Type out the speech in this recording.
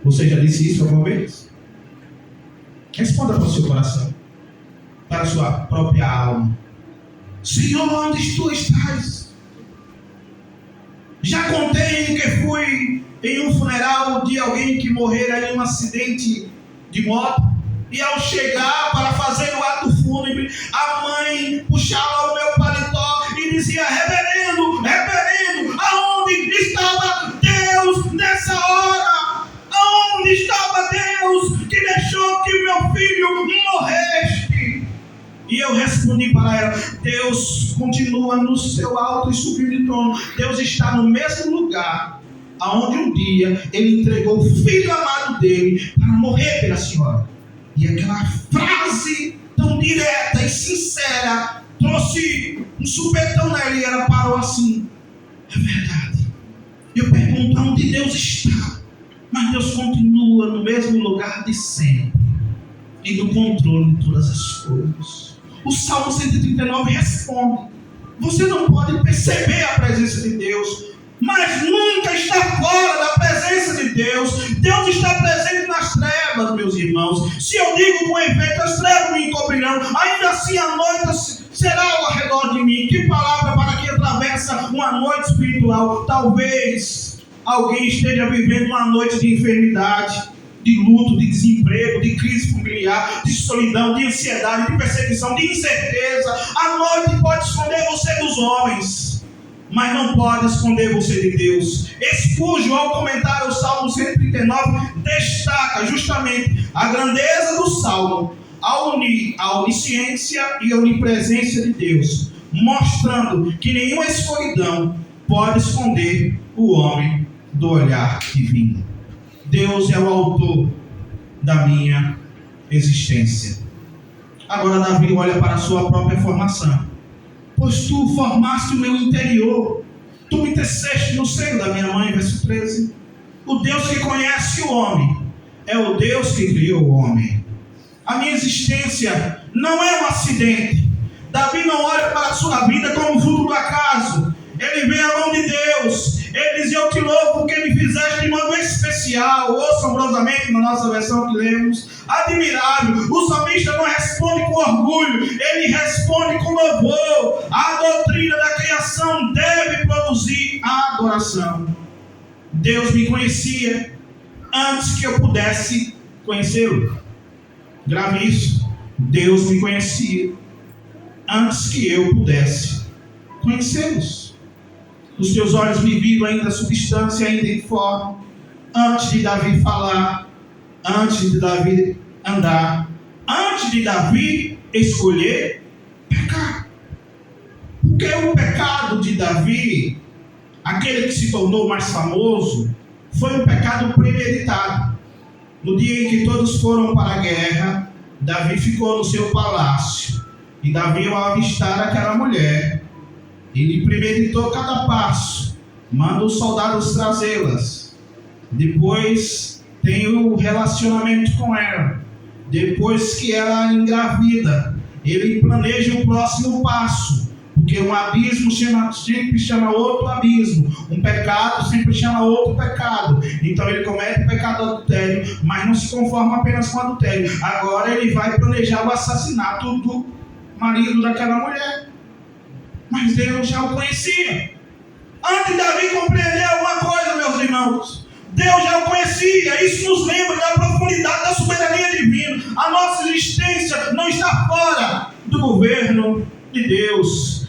Você já disse isso alguma vez? Responda para o seu coração, para a sua própria alma. Senhor, onde tu estás? Já contei que fui em um funeral de alguém que morrera em um acidente de moto, e ao chegar para fazer o ato fúnebre, a mãe puxava o meu paletó e dizia: reverendo, reverendo, aonde estava Deus nessa hora? Aonde estava Deus que deixou que meu filho morresse? E eu respondi para ela: Deus continua no seu alto e sublime trono. Deus está no mesmo lugar aonde um dia Ele entregou o filho amado dele para morrer pela senhora. E aquela frase tão direta e sincera trouxe um supetão nela, e ela parou assim: é verdade. Eu pergunto onde Deus está, mas Deus continua no mesmo lugar de sempre e no controle de todas as coisas. O Salmo 139 responde: você não pode perceber a presença de Deus, mas nunca está fora da presença de Deus. Deus está presente nas trevas, meus irmãos. Se eu digo com efeito, as trevas me encobrirão, ainda assim a noite será ao redor de mim. Que palavra para quem atravessa uma noite espiritual. Talvez alguém esteja vivendo uma noite de enfermidade, de luto, de desemprego, de crise familiar, de solidão, de ansiedade, de perseguição, de incerteza. A noite pode esconder você dos homens, mas não pode esconder você de Deus. Spurgeon, ao comentar o Salmo 139, destaca justamente a grandeza do Salmo, a onisciência e a onipresença de Deus, mostrando que nenhuma escuridão pode esconder o homem do olhar divino. Deus é o autor da minha existência. Agora Davi olha para a sua própria formação. Pois tu formaste o meu interior, tu me teceste no seio da minha mãe, verso 13. O Deus que conhece o homem é o Deus que criou o homem. A minha existência não é um acidente. Davi não olha para a sua vida como fruto do acaso. Ele vê a mão de Deus. Ele diz: eu te louvo porque me fizeste de modo especial, ou assombrosamente, na nossa versão que lemos, admirável. O salmista não responde com orgulho, ele responde com louvor. A doutrina da criação deve produzir a adoração. Deus me conhecia antes que eu pudesse conhecê-lo. Grave isso. Deus me conhecia antes que eu pudesse conhecê-los. Os teus olhos me viram ainda a substância, ainda informe, antes de Davi falar, antes de Davi andar, antes de Davi escolher pecar. Porque o pecado de Davi, aquele que se tornou mais famoso, foi um pecado premeditado. No dia em que todos foram para a guerra, Davi ficou no seu palácio, e Davi, ao avistar aquela mulher, ele premeditou cada passo, manda os soldados trazê-las, depois tem o relacionamento com ela, depois que ela engravida, ele planeja o próximo passo, porque um abismo sempre chama outro abismo, um pecado sempre chama outro pecado. Então ele comete o pecado do adultério, mas não se conforma apenas com o adultério, agora ele vai planejar o assassinato do marido daquela mulher. Mas Deus já o conhecia. Antes de Davi compreender alguma coisa, meus irmãos, Deus já o conhecia. Isso nos lembra da profundidade da soberania divina. A nossa existência não está fora do governo de Deus.